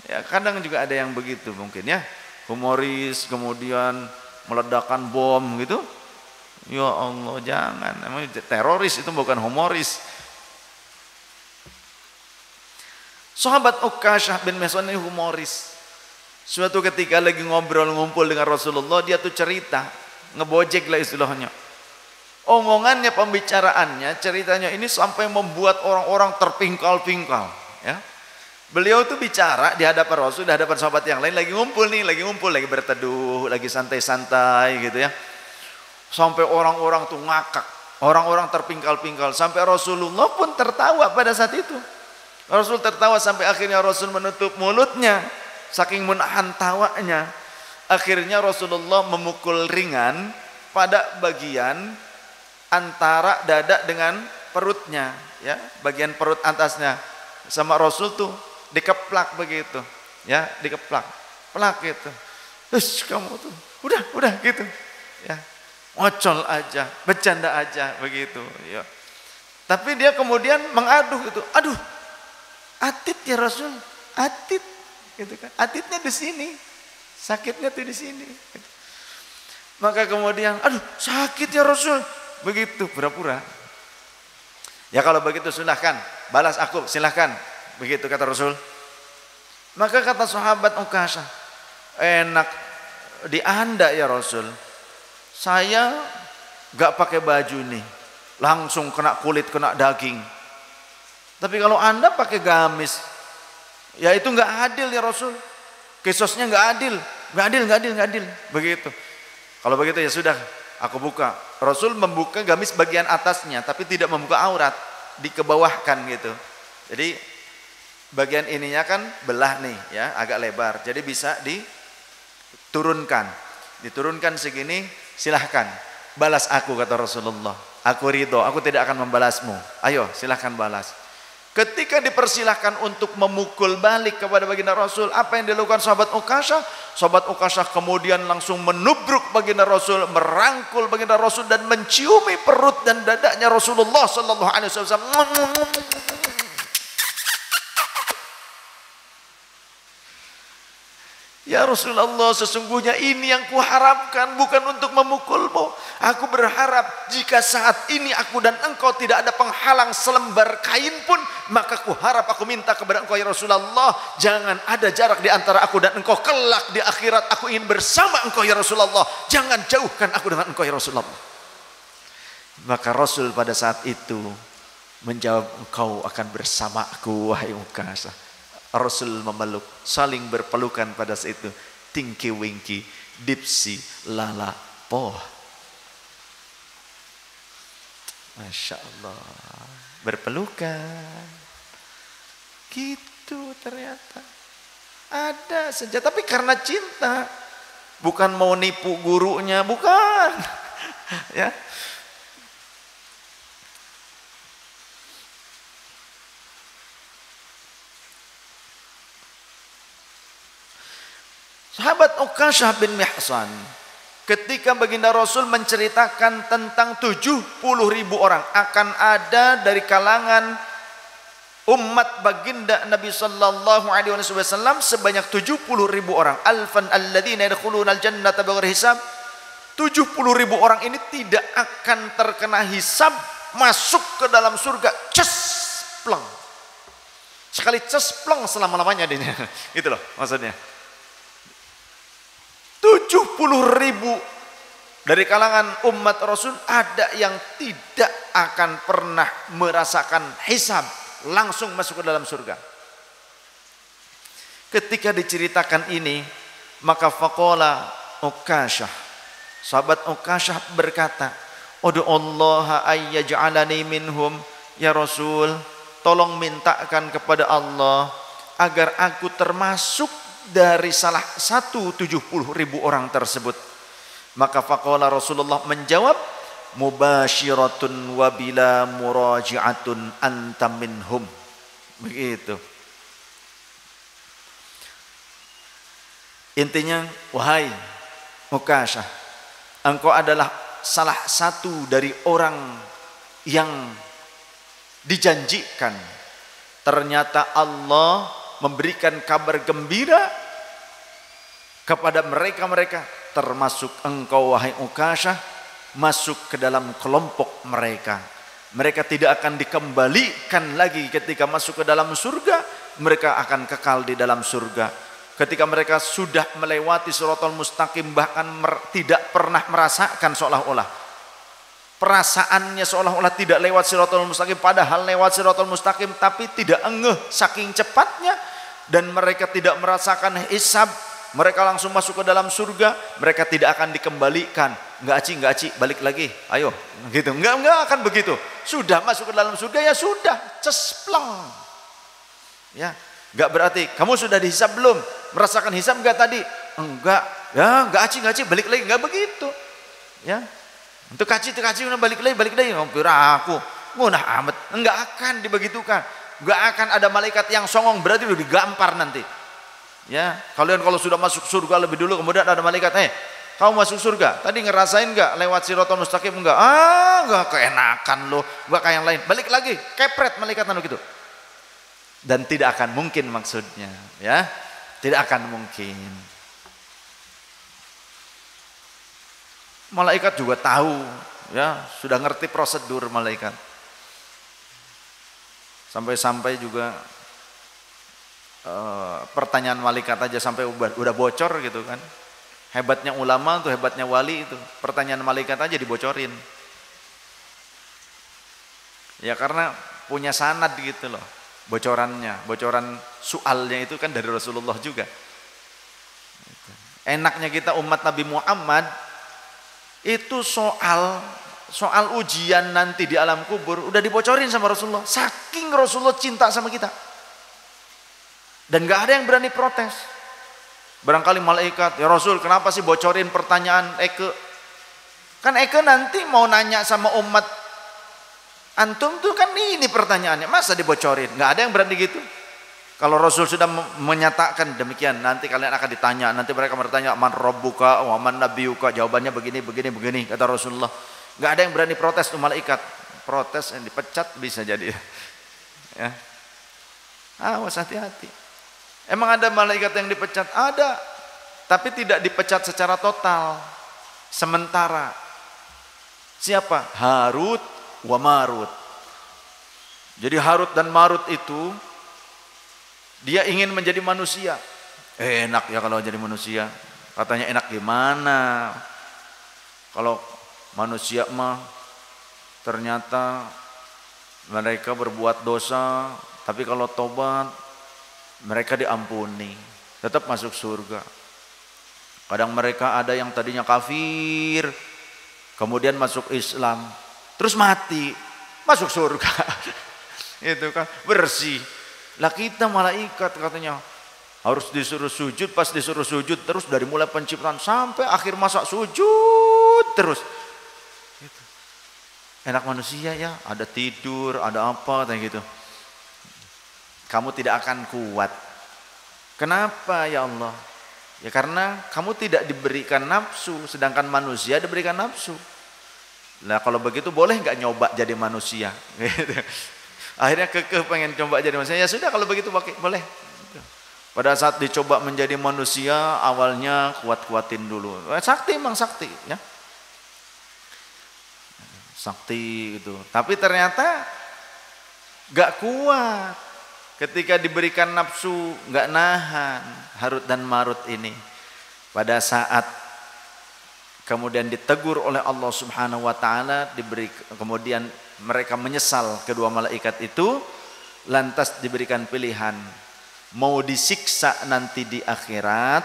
Ya kadang juga ada yang begitu mungkin ya. Humoris kemudian meledakkan bom gitu. Ya Allah, jangan. Emang teroris itu bukan humoris. Sahabat Ukashah bin Mihsan ini humoris. Suatu ketika lagi ngobrol ngumpul dengan Rasulullah, dia tuh cerita, ngebojek lah istilahnya. Omongannya, pembicaraannya, ceritanya ini sampai membuat orang-orang terpingkal-pingkal. Ya. Beliau tuh bicara di hadapan Rasul, di hadapan sahabat yang lain, lagi ngumpul, lagi berteduh, lagi santai-santai gitu ya. Sampai orang-orang tuh ngakak, orang-orang terpingkal-pingkal, sampai Rasulullah pun tertawa pada saat itu. Rasul tertawa sampai akhirnya Rasul menutup mulutnya saking menahan tawanya. Akhirnya Rasulullah memukul ringan pada bagian antara dada dengan perutnya, ya, bagian perut atasnya. Sama Rasul tuh dikeplak begitu, ya, dikeplak, plak gitu. Terus kamu tuh, udah gitu, ya, ngocol aja, bercanda aja begitu, ya. Tapi dia kemudian mengaduh gitu, aduh. Atit ya Rasul, atit, gitu kan? Atitnya di sini, sakitnya tuh di sini. Maka kemudian, aduh sakit ya Rasul, begitu pura-pura. Ya kalau begitu silahkan, balas aku silahkan, begitu kata Rasul. Maka kata sahabat Ukashah, enak di Anda ya Rasul, saya gak pakai baju nih, langsung kena kulit, kena daging. Tapi kalau Anda pakai gamis, ya itu nggak adil ya Rasul. Kisosnya nggak adil. Begitu. Kalau begitu ya sudah, aku buka. Rasul membuka gamis bagian atasnya, tapi tidak membuka aurat, dikebawahkan gitu. Jadi bagian ininya kan belah nih, ya, agak lebar. Jadi bisa diturunkan segini. Silahkan, balas aku kata Rasulullah. Aku ridho, aku tidak akan membalasmu. Ayo, silahkan balas. Ketika dipersilahkan untuk memukul balik kepada baginda Rasul, apa yang dilakukan sahabat Ukashah? Sahabat Ukashah kemudian langsung menubruk baginda Rasul, merangkul baginda Rasul dan menciumi perut dan dadanya Rasulullah sallallahu alaihi wasallam. Ya Rasulullah, sesungguhnya ini yang kuharapkan, bukan untuk memukulmu. Aku berharap jika saat ini aku dan engkau tidak ada penghalang selembar kain pun, maka kuharap aku minta kepada engkau ya Rasulullah, jangan ada jarak di antara aku dan engkau. Kelak di akhirat aku ingin bersama engkau ya Rasulullah, jangan jauhkan aku dengan engkau ya Rasulullah. Maka Rasul pada saat itu menjawab, engkau akan bersamaku wahai Ukashah. Rasul memeluk, saling berpelukan pada saat itu. Tingki wingki, dipsi lala poh. Masya Allah, berpelukan. Gitu ternyata. Ada saja, tapi karena cinta. Bukan mau nipu gurunya, bukan. Ya. Sahabat Ukashah bin Mihsan, ketika baginda Rasul menceritakan tentang 70.000 orang akan ada dari kalangan umat baginda Nabi sallallahu alaihi wasallam sebanyak 70.000 orang. Alfan alladzina yadkhuluna al-jannata bighairi hisab. 70.000 orang ini tidak akan terkena hisab, masuk ke dalam surga cespleng. Sekali cespleng selama-lamanya dia. Itu loh maksudnya. 70.000 dari kalangan umat Rasul ada yang tidak akan pernah merasakan hisab, langsung masuk ke dalam surga. Ketika diceritakan ini, maka faqala Ukasyah, sahabat Ukasyah berkata, "Udu Allah ayyaj'alani minhum, ya Rasul, tolong mintakan kepada Allah agar aku termasuk dari salah satu 70.000 orang tersebut." Maka faqala Rasulullah menjawab, "Mubasyiratun wa bila muraji'atun anta minhum." Begitu. Intinya, wahai Ukasyah, engkau adalah salah satu dari orang yang dijanjikan. Ternyata Allah memberikan kabar gembira kepada mereka-mereka, termasuk engkau wahai Ukasyah, masuk ke dalam kelompok mereka. Mereka tidak akan dikembalikan lagi ketika masuk ke dalam surga, mereka akan kekal di dalam surga. Ketika mereka sudah melewati Shiratal Mustaqim, bahkan tidak pernah merasakan, seolah-olah perasaannya seolah-olah tidak lewat Shiratal Mustaqim, padahal lewat Shiratal Mustaqim, tapi tidak ngeh saking cepatnya, dan mereka tidak merasakan hisab. Mereka langsung masuk ke dalam surga, mereka tidak akan dikembalikan. Enggak aci, balik lagi, ayo, gitu. Enggak akan begitu. Sudah masuk ke dalam surga, ya sudah, cespleng. Ya, enggak berarti kamu sudah dihisab belum? Merasakan hisab enggak tadi? Enggak. Ya, enggak aci, balik lagi, enggak begitu. Ya. Untuk kaci, balik lagi. Hampir aku ngunah amat. Enggak akan dibegitukan. Enggak akan ada malaikat yang songong, berarti udah digampar nanti. Ya, kalian kalau sudah masuk surga lebih dulu, kemudian ada malaikat, kamu masuk surga, tadi ngerasain nggak lewat Shiratal Mustaqim? Enggak, enggak keenakan lo, enggak kayak yang lain, balik lagi, kepret malaikat gitu. Dan tidak akan mungkin maksudnya, ya, tidak akan mungkin. Malaikat juga tahu, ya, sudah ngerti prosedur malaikat. Sampai-sampai juga pertanyaan malaikat aja sampai udah bocor gitu kan. Hebatnya ulama tuh, hebatnya wali itu, pertanyaan malaikat aja dibocorin. Ya karena punya sanad gitu loh, bocoran soalnya itu kan dari Rasulullah juga. Enaknya kita umat Nabi Muhammad itu soal ujian nanti di alam kubur udah dibocorin sama Rasulullah, saking Rasulullah cinta sama kita. Dan gak ada yang berani protes. Barangkali malaikat, ya Rasul kenapa sih bocorin pertanyaan Eke? Kan Eke nanti mau nanya sama umat antum tuh kan ini pertanyaannya, masa dibocorin? Gak ada yang berani gitu. Kalau Rasul sudah menyatakan demikian, nanti kalian akan ditanya, nanti mereka bertanya man rabbuka wa man nabiyuka, jawabannya begini kata Rasulullah. Gak ada yang berani protes tuh malaikat. Protes yang dipecat bisa jadi. Ya. Awas, hati-hati. Emang ada malaikat yang dipecat? Ada, tapi tidak dipecat secara total, sementara. Siapa? Harut wa Marut. Jadi Harut dan Marut itu dia ingin menjadi manusia. Enak ya kalau jadi manusia. Katanya enak gimana? Kalau manusia mah ternyata mereka berbuat dosa, tapi kalau tobat mereka diampuni, tetap masuk surga. Kadang mereka ada yang tadinya kafir, kemudian masuk Islam, terus mati, masuk surga. Itu kan bersih. Lah kita malaikat katanya harus disuruh sujud, pas disuruh sujud terus dari mulai penciptaan sampai akhir masa sujud terus. Gitu. Enak manusia ya, ada tidur, ada apa kayak gitu. Kamu tidak akan kuat. Kenapa ya Allah? Ya karena kamu tidak diberikan nafsu, sedangkan manusia diberikan nafsu. Lah kalau begitu boleh nggak nyoba jadi manusia? Gitu. Akhirnya kekeh pengen coba jadi manusia. Ya sudah kalau begitu pakai boleh. Pada saat dicoba menjadi manusia, awalnya kuat-kuatin dulu. Sakti emang sakti, ya. Sakti gitu. Tapi ternyata gak kuat. Ketika diberikan nafsu, gak nahan Harut dan Marut ini. Pada saat kemudian ditegur oleh Allah Subhanahu wa taala, kemudian mereka menyesal kedua malaikat itu, lantas diberikan pilihan, mau disiksa nanti di akhirat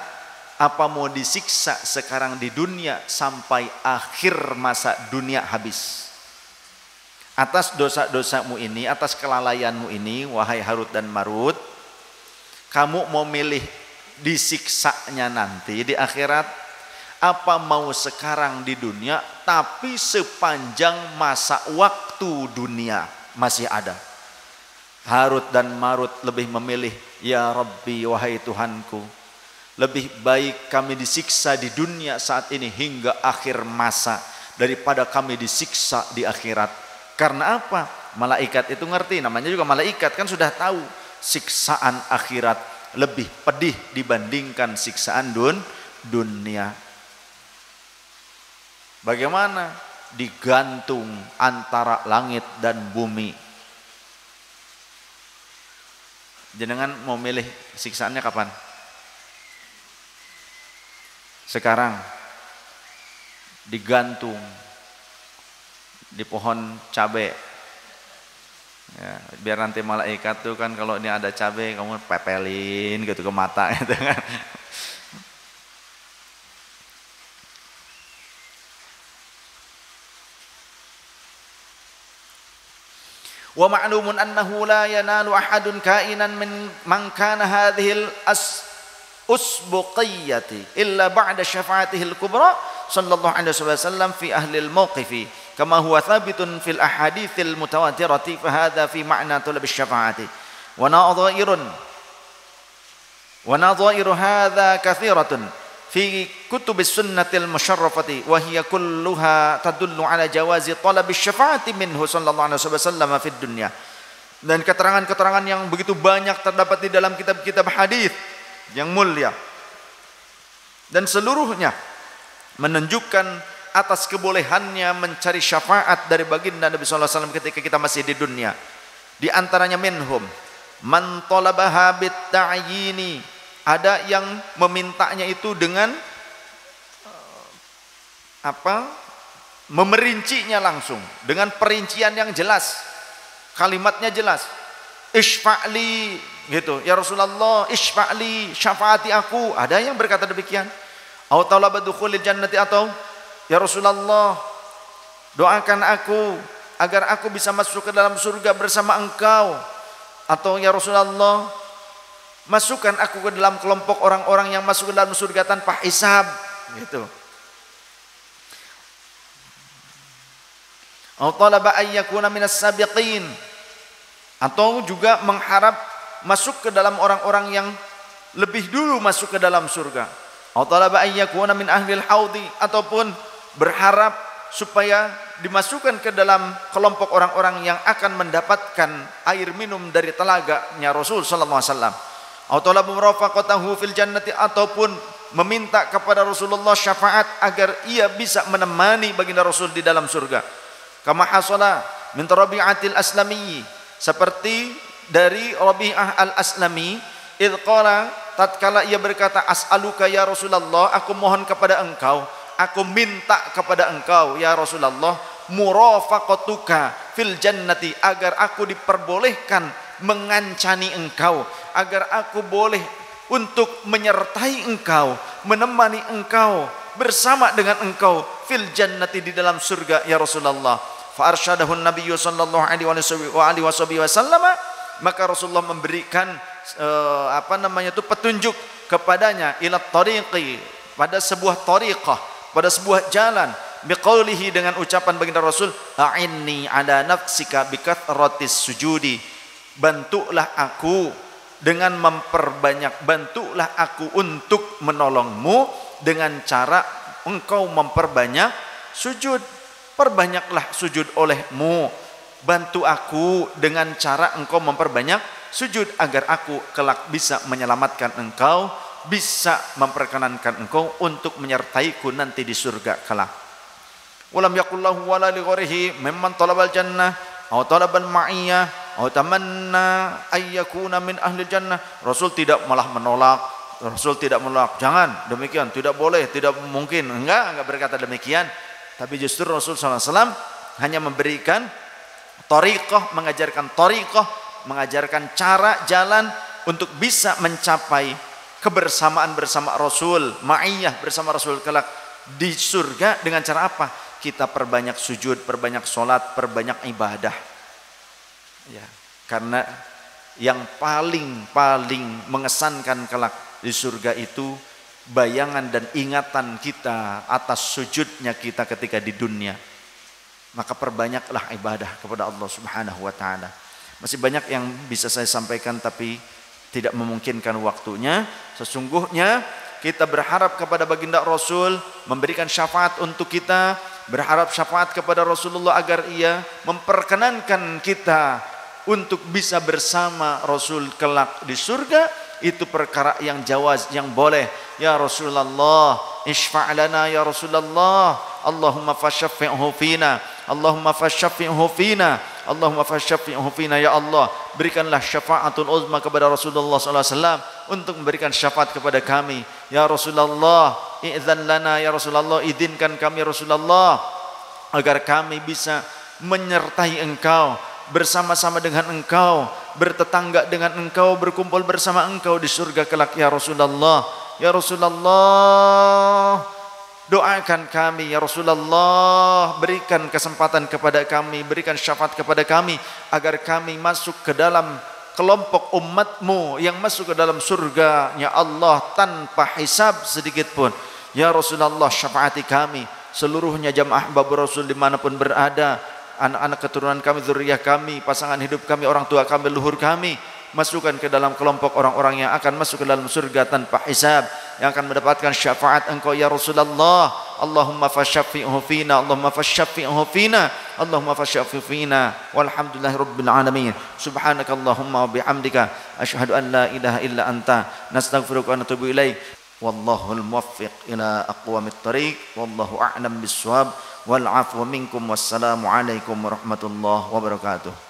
apa mau disiksa sekarang di dunia sampai akhir masa dunia habis. Atas dosa-dosamu ini, atas kelalaianmu ini, wahai Harut dan Marut, kamu mau milih disiksanya nanti di akhirat apa mau sekarang di dunia tapi sepanjang masa waktu dunia masih ada. Harut dan Marut lebih memilih, ya Rabbi, wahai Tuhanku, lebih baik kami disiksa di dunia saat ini hingga akhir masa daripada kami disiksa di akhirat. Karena apa? Malaikat itu ngerti, namanya juga malaikat kan sudah tahu siksaan akhirat lebih pedih dibandingkan siksaan dunia. Bagaimana? Digantung antara langit dan bumi. Jenengan mau milih siksaannya kapan? Sekarang. Digantung di pohon cabai. Ya, biar nanti malaikat tuh kan kalau ini ada cabai kamu pepelin gitu ke mata gitu kan. Wa ma'lumun annahu la yanalu ahadun kainan man kana hadhil usbuqiyyati illa ba'da syafa'atihil kubra sallallahu alaihi wasallam fi ahli al-mawqifi kama huwa thabitun fil ahadithil mutawatirati fa hadha fi ma'na talab asy-syafa'ati wa nadha'iru hadha kathiratun fi kutubis sunnatil musharrafati wa hiya kulluha tadullu ala jawazi talab asy-syafa'ati minhu sallallahu alaihi wasallam fid dunya. Dan keterangan-keterangan yang begitu banyak terdapat di dalam kitab-kitab hadis yang mulia dan seluruhnya menunjukkan atas kebolehannya mencari syafaat dari baginda Nabi sallallahu alaihi wasallam ketika kita masih di dunia. Di antaranya minhum man talabaha bit ta'yini, ada yang memintanya itu dengan memerincinya langsung dengan perincian yang jelas, kalimatnya jelas. Isfa'li gitu, ya Rasulullah, isfa'li, syafaati aku. Ada yang berkata demikian. Au talaba dukhulil jannati, atau ya Rasulullah, doakan aku agar aku bisa masuk ke dalam surga bersama engkau. Atau ya Rasulullah, masukkan aku ke dalam kelompok orang-orang yang masuk ke dalam surga tanpa hisab gitu. Au talaba ayyakuna minas sabiqin, atau juga mengharap masuk ke dalam orang-orang yang lebih dulu masuk ke dalam surga. Au talaba ayyakuna min ahlil haudi, ataupun berharap supaya dimasukkan ke dalam kelompok orang-orang yang akan mendapatkan air minum dari telaganya Rasul sallallahu alaihi wasallam. Au talaba murafaqatahu fil jannati, ataupun meminta kepada Rasulullah syafaat agar ia bisa menemani baginda Rasul di dalam surga. Kama hasala min Rabi'atil Aslami, seperti dari Rabi'ah al-Aslami, idh qala, tatkala ia berkata, as'aluka ya Rasulullah, aku mohon kepada engkau, aku minta kepada engkau ya Rasulullah, murafaqatuka fil jannati, agar aku diperbolehkan mengancani engkau, agar aku boleh untuk menyertai engkau, menemani engkau, bersama dengan engkau fil jannati, di dalam surga ya Rasulullah. Fa arsyadahu nabiyyu sallallahu alaihi wasallam, maka Rasulullah memberikan petunjuk kepadanya, ila tariqi, pada sebuah tariqah, pada sebuah jalan, biqaulihi, dengan ucapan baginda Rasul, a'inni ala nafsika bikathratis sujudi, bantulah aku dengan memperbanyak, bantulah aku untuk menolongmu dengan cara engkau memperbanyak sujud, perbanyaklah sujud olehmu. bantu aku dengan cara engkau memperbanyak sujud agar aku kelak bisa menyelamatkan engkau, bisa memperkenankan engkau untuk menyertaiku nanti di surga kelak. Walam yakullahu wala li ghairihi mimman talabal jannah aw talabal ma'iyah aw tamanna ayyakuna min ahli jannah. Rasul tidak malah menolak, Rasul tidak menolak, jangan demikian, tidak boleh, tidak mungkin, enggak berkata demikian. Tapi justru Rasul SAW hanya memberikan thariqah, mengajarkan cara jalan untuk bisa mencapai kebersamaan bersama Rasul, ma'iyah bersama Rasul kelak di surga. Dengan cara apa? Kita perbanyak sujud, perbanyak sholat, perbanyak ibadah. Ya, karena yang paling mengesankan kelak di surga itu bayangan dan ingatan kita atas sujudnya kita ketika di dunia. Maka perbanyaklah ibadah kepada Allah Subhanahu wa taala. Masih banyak yang bisa saya sampaikan tapi tidak memungkinkan waktunya. Sesungguhnya kita berharap kepada baginda Rasul memberikan syafaat untuk kita, berharap syafaat kepada Rasulullah agar ia memperkenankan kita untuk bisa bersama Rasul kelak di surga. Itu perkara yang jawaz, yang boleh. Ya Rasulullah, isfa' lana ya Rasulullah, Allahumma fashaffi'hu fina, Allahumma fashaffi'hu fina, Allahumma fashaffi'hu fina. Ya Allah, berikanlah syafaatul uzma kepada Rasulullah SAW untuk memberikan syafaat kepada kami. Ya Rasulullah, i'dzan lana ya Rasulullah, izinkan kami Rasulullah agar kami bisa menyertai engkau, bersama-sama dengan engkau, bertetangga dengan engkau, berkumpul bersama engkau di surga kelak. Ya Rasulullah, ya Rasulullah, doakan kami ya Rasulullah, berikan kesempatan kepada kami, berikan syafaat kepada kami agar kami masuk ke dalam kelompok umatmu yang masuk ke dalam surga-Nya Allah tanpa hisab sedikit pun. Ya Rasulullah, syafaati kami, seluruhnya jamaah ahbab Rasul dimanapun berada, anak-anak keturunan kami, zuriyah kami, pasangan hidup kami, orang tua kami, leluhur kami, masukkan ke dalam kelompok orang-orang yang akan masuk ke dalam surga tanpa hisab, yang akan mendapatkan syafaat engkau ya Rasulullah. Allahumma fashaffi'hu fina, Allahumma fashaffi'hu fina, Allahumma fashaffi'hu fina. Walhamdulillahi rabbil alamin. Subhanakallahumma wa bihamdika asyhadu an la ilaha illa anta, nastaghfiruka wa natubu ilaik. Wallahul muwaffiq ila aqwamit thariq, wallahu a'lam bis-shawab. Wal 'afwu minkum, wassalamu alaikum warahmatullahi wabarakatuh.